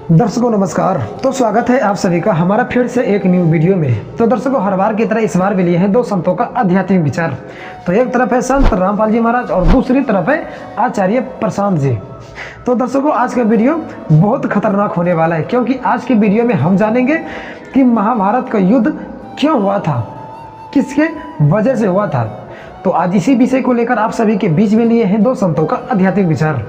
दर्शकों नमस्कार। तो स्वागत है आप सभी का हमारा फिर से एक न्यू वीडियो में। तो दर्शकों हर बार की तरह इस बार भी लिए हैं दो संतों का आध्यात्मिक विचार। तो एक तरफ है संत रामपाल जी महाराज और दूसरी तरफ है आचार्य प्रशांत जी। तो दर्शकों आज का वीडियो बहुत खतरनाक होने वाला है, क्योंकि आज के वीडियो में हम जानेंगे कि महाभारत का युद्ध क्यों हुआ था, किसके वजह से हुआ था। तो आज इसी विषय को लेकर आप सभी के बीच में लिए हैं दो संतों का आध्यात्मिक विचार।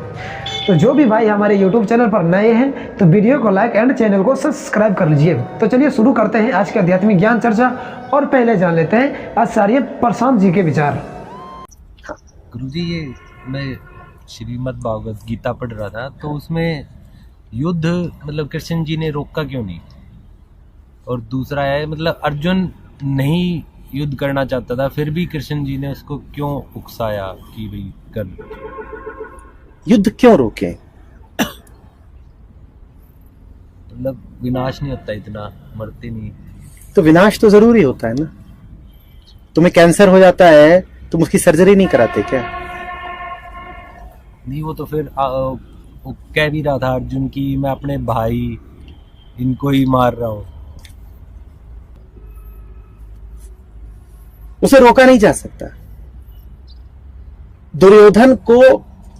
तो जो भी भाई हमारे YouTube चैनल पर नए हैं तो वीडियो को लाइक एंड चैनल को सब्सक्राइब कर लीजिए। तो चलिए शुरू करते हैं आज के आध्यात्मिक ज्ञान चर्चा और पहले जान लेते हैं आचार्य प्रशांत जी के विचार। गुरुजी, ये मैं श्रीमद् भागवत गीता पढ़ रहा था तो उसमें युद्ध मतलब कृष्ण जी ने रोका क्यों नहीं, और दूसरा है मतलब अर्जुन नहीं युद्ध करना चाहता था फिर भी कृष्ण जी ने उसको क्यों उकसाया कि भाई कर। युद्ध क्यों रोके? मतलब विनाश नहीं होता, इतना मरते नहीं। तो विनाश तो जरूरी होता है ना। तुम्हें कैंसर हो जाता है, तुम उसकी सर्जरी नहीं कराते क्या? नहीं, वो तो फिर वो कह भी रहा था अर्जुन की मैं अपने भाई इनको ही मार रहा हूँ। उसे रोका नहीं जा सकता। दुर्योधन को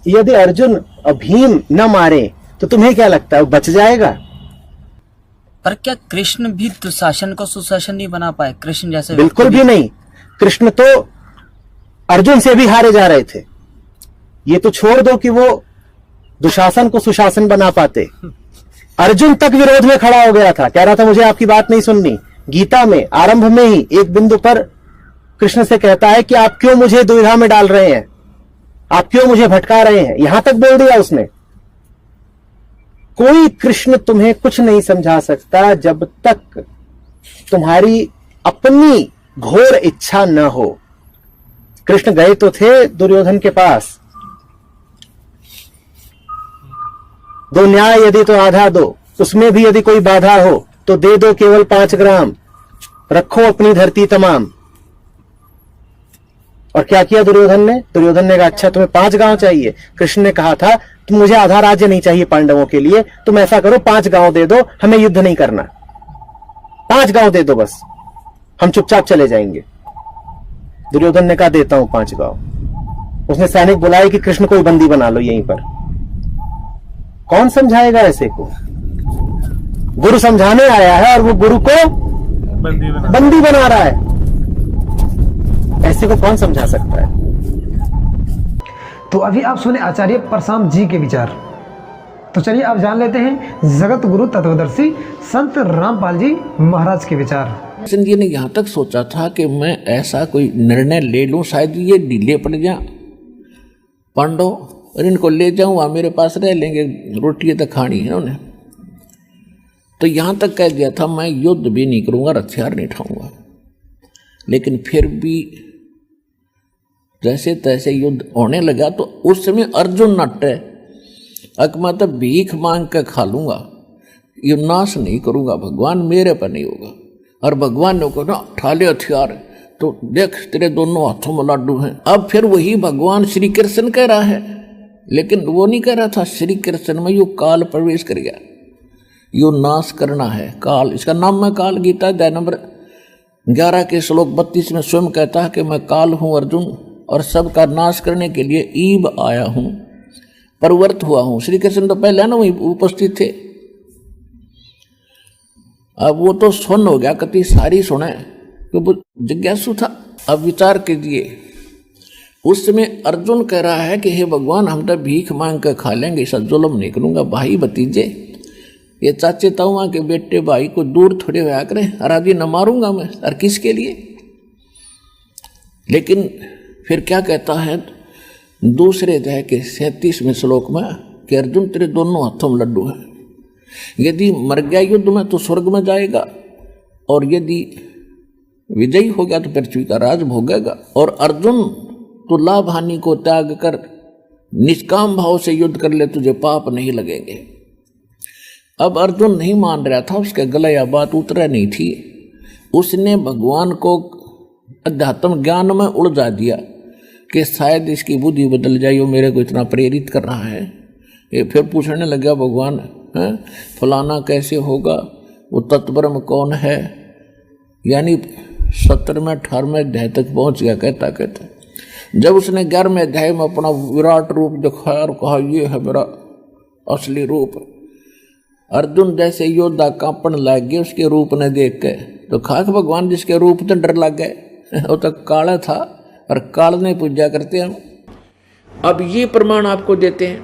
यदि अर्जुन और भीम न मारे तो तुम्हें क्या लगता है वो बच जाएगा? पर क्या कृष्ण भी दुशासन को सुशासन नहीं बना पाए? कृष्ण जैसे बिल्कुल भी नहीं। कृष्ण तो अर्जुन से भी हारे जा रहे थे। ये तो छोड़ दो कि वो दुशासन को सुशासन बना पाते। अर्जुन तक विरोध में खड़ा हो गया था, कह रहा था मुझे आपकी बात नहीं सुननी। गीता में आरंभ में ही एक बिंदु पर कृष्ण से कहता है कि आप क्यों मुझे दुविधा में डाल रहे हैं, आप क्यों मुझे भटका रहे हैं, यहां तक बोल दिया उसने। कोई कृष्ण तुम्हें कुछ नहीं समझा सकता जब तक तुम्हारी अपनी घोर इच्छा न हो। कृष्ण गए तो थे दुर्योधन के पास, दो न्याय यदि तो आधा दो, उसमें भी यदि कोई बाधा हो तो दे दो केवल 5 ग्राम, रखो अपनी धरती तमाम। और क्या किया दुर्योधन ने? दुर्योधन ने कहा अच्छा तुम्हें 5 गांव चाहिए। कृष्ण ने कहा था तुम मुझे आधा राज्य नहीं चाहिए पांडवों के लिए, तुम ऐसा करो 5 गांव दे दो, हमें युद्ध नहीं करना, 5 गांव दे दो बस, हम चुपचाप चले जाएंगे। दुर्योधन ने कहा देता हूं 5 गांव। उसने सैनिक बुलाए कि कृष्ण को बंदी बना लो यहीं पर। कौन समझाएगा ऐसे को? गुरु समझाने आया है और वो गुरु को बंदी बना रहा है। ऐसे को कौन समझा सकता है? तो अभी आप सुने आचार्य प्रशांत जी के विचार। तो चलिए आप जान लेते हैं जगत गुरु तत्वदर्शी संत रामपाल जी महाराज के विचार। कृष्ण जी ने यहाँ तक सोचा था कि मैं ऐसा कोई निर्णय ले लूं, शायद ये ढीले पड़ जा पांडव और इनको ले जाऊं, वहां मेरे पास रह लेंगे, रोटी तो खानी है उन्हें। तो यहाँ तक कह दिया था मैं युद्ध भी नहीं करूंगा, हथियार नहीं उठाऊंगा। लेकिन फिर भी जैसे तैसे युद्ध होने लगा तो उस समय अर्जुन नटे अक मैं तो भीख मांग के खा लूंगा, ये नाश नहीं करूंगा, भगवान मेरे पर नहीं होगा। और भगवान ने कहा उठा ले हथियार, तो देख तेरे दोनों हाथों में लाडू हैं। अब फिर वही भगवान श्री कृष्ण कह रहा है, लेकिन वो नहीं कह रहा था श्री कृष्ण में यू काल प्रवेश कर गया, यू नाश करना है काल। इसका नाम है काल। गीता अध्याय नंबर 11 के श्लोक 32 में स्वयं कहता है कि मैं काल हूं अर्जुन और सबका नाश करने के लिए ईब आया हूं, परवर्त हुआ हूं। श्री कृष्ण तो पहले ना वही उपस्थित थे। अब वो तो सुन हो गया, कति सारी सुने तो जिज्ञासु था। अब विचार कीजिए, उस समय अर्जुन कह रहा है कि हे भगवान हम तो भीख मांग कर खा लेंगे, ऐसा जुल्म नहीं करूंगा। भाई भतीजे ये चाचे ताऊआ के बेटे भाई को दूर थोड़े होया करें, अराधी न मारूंगा मैं, और किसके लिए? लेकिन फिर क्या कहता है दूसरे अध्याय के 37वें श्लोक में कि अर्जुन तेरे दोनों हाथों में लड्डू हैं, यदि मर गया युद्ध में तो स्वर्ग में जाएगा, और यदि विजयी हो गया तो पृथ्वी का राज भोगेगा। और अर्जुन तो लाभ हानि को त्याग कर निष्काम भाव से युद्ध कर ले, तुझे पाप नहीं लगेंगे। अब अर्जुन नहीं मान रहा था, उसके गले या बात उतर नहीं थी। उसने भगवान को अध्यात्म ज्ञान में उलझा दिया कि शायद इसकी बुद्धि बदल जाए, वो मेरे को इतना प्रेरित कर रहा है। ये फिर पूछने लगा भगवान हैं, फलाना कैसे होगा, वो तत्ब्रह्म कौन है, यानी 17वें 18वें अध्याय तक पहुंच गया। कहता जब उसने 11वें अध्याय में अपना विराट रूप दिखाया और कहा ये है मेरा असली रूप, अर्जुन जैसे योद्धा कांपन लग गए उसके रूप ने देख के। तो खाक भगवान जिसके रूप तो डर लग गए, वो तो काला था और काल ने पूजा करते हैं। अब ये प्रमाण आपको देते हैं,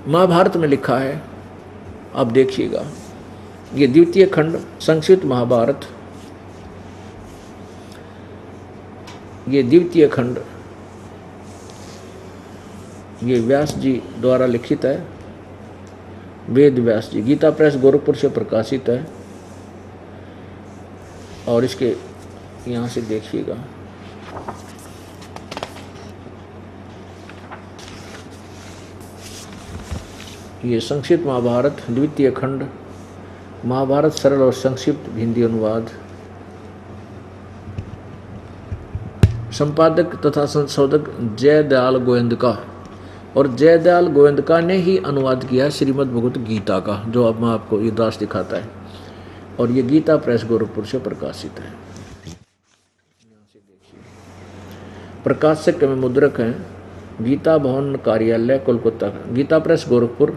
महाभारत में लिखा है, आप देखिएगा। ये द्वितीय खंड संस्कृत महाभारत, ये द्वितीय खंड, ये व्यास जी द्वारा लिखित है, वेद व्यास जी, गीता प्रेस गोरखपुर से प्रकाशित है। और इसके यहाँ से देखिएगा, ये संक्षिप्त महाभारत द्वितीय खंड, महाभारत सरल और संक्षिप्त हिंदी अनुवाद, संपादक तथा संशोधक जयदयाल गोविंदका, और जयदयाल गोविंदका ने ही अनुवाद किया श्रीमद् भगवत गीता का, जो अब मैं आपको ये दास दिखाता है। और ये गीता प्रेस गोरखपुर से प्रकाशित है। प्रकाशक में मुद्रक हैं गीता भवन कार्यालय कोलकाता, गीता प्रेस गोरखपुर,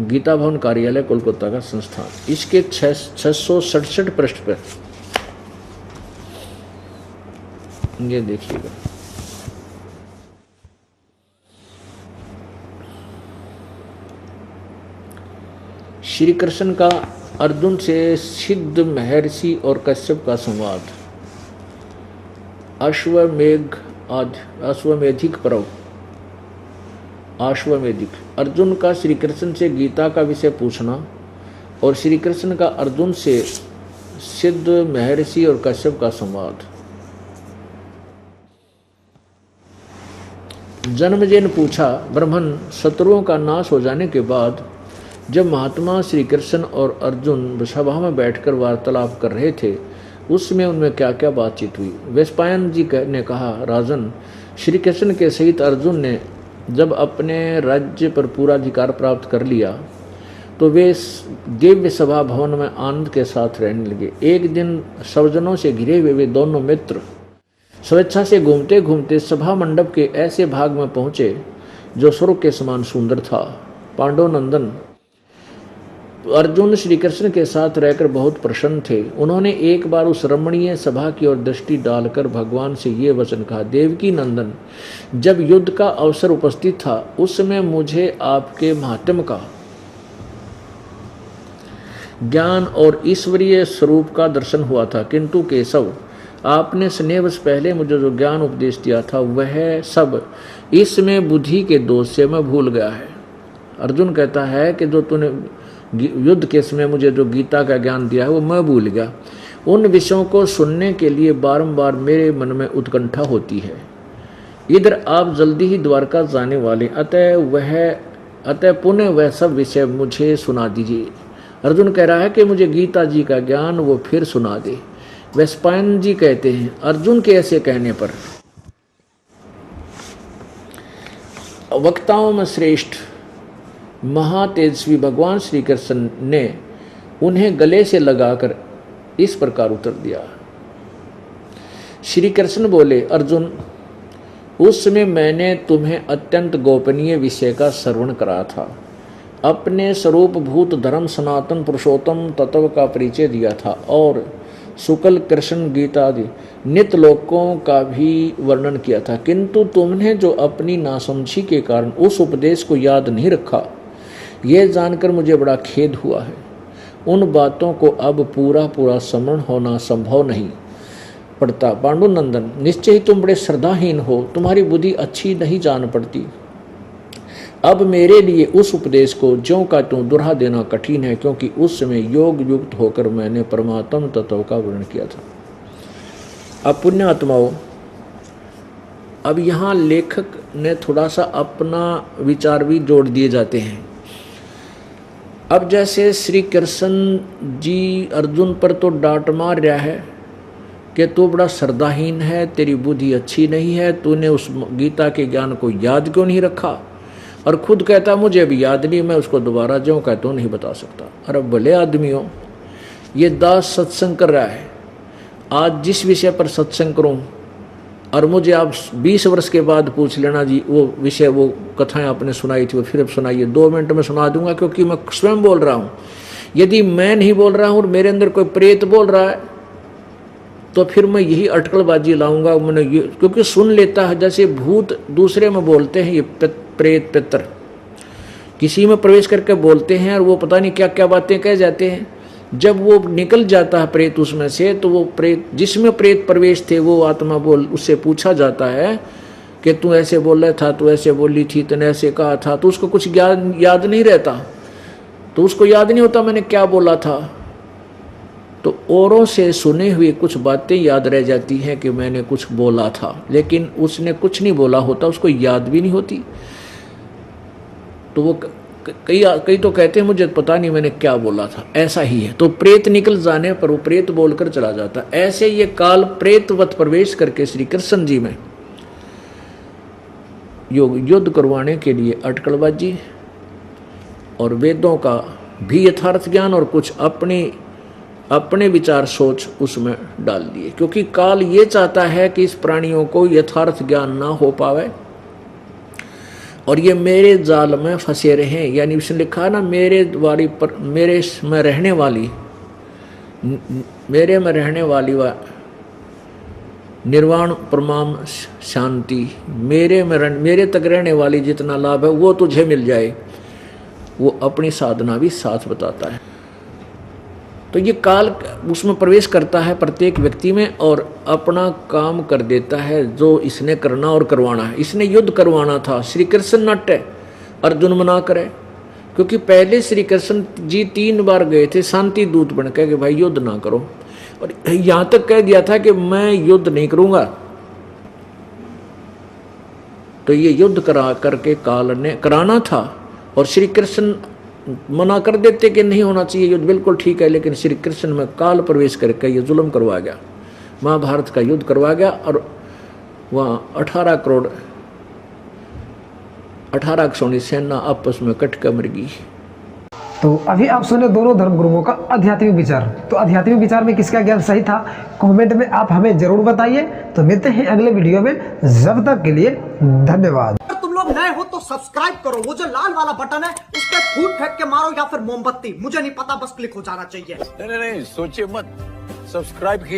गीता भवन कार्यालय कोलकाता का संस्थान। इसके 667 पृष्ठ पर ये देखिएगा, श्री कृष्ण का अर्जुन से सिद्ध महर्षि और कश्यप का संवाद। अश्वमेधिक पर्व, अश्वमेधिक, अर्जुन का श्री कृष्ण से गीता का विषय पूछना और श्री कृष्ण का अर्जुन से सिद्ध महर्षि और कश्यप का संवाद। जन्मजेन पूछा, ब्रह्मन, शत्रुओं का नाश हो जाने के बाद जब महात्मा श्री कृष्ण और अर्जुन सभा में बैठकर वार्तालाप कर रहे थे, उसमें उनमें क्या क्या बातचीत हुई। वेस्पायन जी ने कहा, राजन, श्री कृष्ण के सहित अर्जुन ने जब अपने राज्य पर पूरा अधिकार प्राप्त कर लिया तो वे दिव्य सभा भवन में आनंद के साथ रहने लगे। एक दिन स्वजनों से घिरे हुए वे दोनों मित्र स्वेच्छा से घूमते घूमते सभा मंडप के ऐसे भाग में पहुंचे जो स्वर्ग के समान सुंदर था। पांडुनंदन अर्जुन श्री कृष्ण के साथ रहकर बहुत प्रसन्न थे। उन्होंने एक बार उस रमणीय सभा की ओर दृष्टि डालकर भगवान से ये वचन कहा, देवकी नंदन, जब युद्ध का अवसर उपस्थित था उस समय मुझे आपके महात्म्य का ज्ञान और ईश्वरीय स्वरूप का दर्शन हुआ था, किंतु केशव, आपने स्नेहवश पहले मुझे जो ज्ञान उपदेश दिया था वह सब इसमें बुद्धि के दोष से मैं भूल गया है। अर्जुन कहता है कि जो तूने युद्ध के समय मुझे जो गीता का ज्ञान दिया है वो मैं भूल गया। उन विषयों को सुनने के लिए बारंबार मेरे मन में उत्कंठा होती है। इधर आप जल्दी ही द्वारका जाने वाले, अतः पुनः वह सब विषय मुझे सुना दीजिए। अर्जुन कह रहा है कि मुझे गीता जी का ज्ञान वो फिर सुना दे। वेस्पायन जी कहते हैं, अर्जुन के ऐसे कहने पर वक्ताओं में श्रेष्ठ महातेजस्वी भगवान श्री कृष्ण ने उन्हें गले से लगाकर इस प्रकार उत्तर दिया। श्री कृष्ण बोले, अर्जुन, उस समय मैंने तुम्हें अत्यंत गोपनीय विषय का श्रवण करा था। अपने स्वरूप भूत धर्म सनातन पुरुषोत्तम तत्व का परिचय दिया था और शुक्ल कृष्ण गीता आदि नित्य लोकों का भी वर्णन किया था, किंतु तुमने जो अपनी नासमझी के कारण उस उपदेश को याद नहीं रखा, यह जानकर मुझे बड़ा खेद हुआ है। उन बातों को अब पूरा स्मरण होना संभव नहीं पड़ता। पांडुनंदन, निश्चय ही तुम बड़े श्रद्धाहीन हो, तुम्हारी बुद्धि अच्छी नहीं जान पड़ती। अब मेरे लिए उस उपदेश को ज्यों का त्यों दोहरा देना कठिन है, क्योंकि उस समय योग युक्त होकर मैंने परमात्म तत्व का वर्णन किया था। अब पुण्यात्माओं, अब यहाँ लेखक ने थोड़ा सा अपना विचार भी जोड़ दिए जाते हैं। अब जैसे श्री कृष्ण जी अर्जुन पर तो डांट मार रहा है कि तू बड़ा श्रद्धाहीन है, तेरी बुद्धि अच्छी नहीं है, तूने उस गीता के ज्ञान को याद क्यों नहीं रखा। और खुद कहता मुझे भी याद नहीं, मैं उसको दोबारा जो कहता हूँ नहीं बता सकता। अरे भले आदमी हो, ये दास सत्संग कर रहा है, आज जिस विषय पर सत्संग करूं और मुझे आप 20 वर्ष के बाद पूछ लेना जी वो विषय, वो कथाएं आपने सुनाई थी वो फिर सुनाइए, 2 मिनट में सुना दूंगा, क्योंकि मैं स्वयं बोल रहा हूं। यदि मैं नहीं बोल रहा हूं और मेरे अंदर कोई प्रेत बोल रहा है तो फिर मैं यही अटकलबाजी लाऊंगा। मैंने ये क्योंकि सुन लेता है, जैसे भूत दूसरे में बोलते हैं, ये प्रेत पितर किसी में प्रवेश करके बोलते हैं और वो पता नहीं क्या क्या बातें कह जाते हैं। जब वो निकल जाता है प्रेत उसमें से, तो वो प्रेत जिसमें प्रेत प्रवेश थे वो आत्मा बोल, उससे पूछा जाता है कि तू ऐसे बोल रहा था, तू ऐसे बोली थी, तूने ऐसे कहा था, तो उसको कुछ याद नहीं रहता, तो उसको याद नहीं होता मैंने क्या बोला था। तो औरों से सुने हुए कुछ बातें याद रह जाती हैं कि मैंने कुछ बोला था, लेकिन उसने कुछ नहीं बोला होता, उसको याद भी नहीं होती। तो वो कई तो कहते हैं मुझे पता नहीं मैंने क्या बोला था, ऐसा ही है। तो प्रेत निकल जाने पर वो प्रेत बोलकर चला जाता। ऐसे ये काल प्रेतवत प्रवेश करके श्री कृष्ण जी में युद्ध करवाने के लिए अटकलबाजी और वेदों का भी यथार्थ ज्ञान और कुछ अपने विचार सोच उसमें डाल दिए, क्योंकि काल ये चाहता है कि इस प्राणियों को यथार्थ ज्ञान ना हो पावे और ये मेरे जाल में फंसे रहे। यानी उसने लिखा ना, मेरे में रहने वाली निर्वाण परमाम शांति, मेरे तक रहने वाली जितना लाभ है वो तुझे मिल जाए, वो अपनी साधना भी साथ बताता है। तो ये काल उसमें प्रवेश करता है प्रत्येक व्यक्ति में और अपना काम कर देता है जो इसने करना और करवाना है। इसने युद्ध करवाना था, श्री कृष्ण नट्टे अर्जुन मना करे, क्योंकि पहले श्री कृष्ण जी 3 बार गए थे शांति दूत बन के कि भाई युद्ध ना करो, और यहाँ तक कह दिया था कि मैं युद्ध नहीं करूंगा। तो ये युद्ध करके काल ने कराना था और श्री कृष्ण मना कर देते कि नहीं होना चाहिए युद्ध, बिल्कुल ठीक है, लेकिन श्री कृष्ण में काल प्रवेश करके ये जुल्म करवा गया, महाभारत का युद्ध करवा गया और वहाँ 18 करोड़ 18 सोनी सेना आपस में कट कर मर गई। तो अभी आप सुने दोनों धर्मगुरुओं का आध्यात्मिक विचार। तो आध्यात्मिक विचार में किसका ज्ञान सही था, कमेंट में आप हमें जरूर बताइए। तो मिलते हैं अगले वीडियो में, जब तक के लिए धन्यवाद। अगर तुम लोग नए हो तो सब्सक्राइब करो, वो जो लाल वाला बटन है उस पर फूट फेंक के मारो या फिर मोमबत्ती, मुझे नहीं पता, बस क्लिक हो जाना चाहिए। नहीं, सोचिए मत, सब्सक्राइब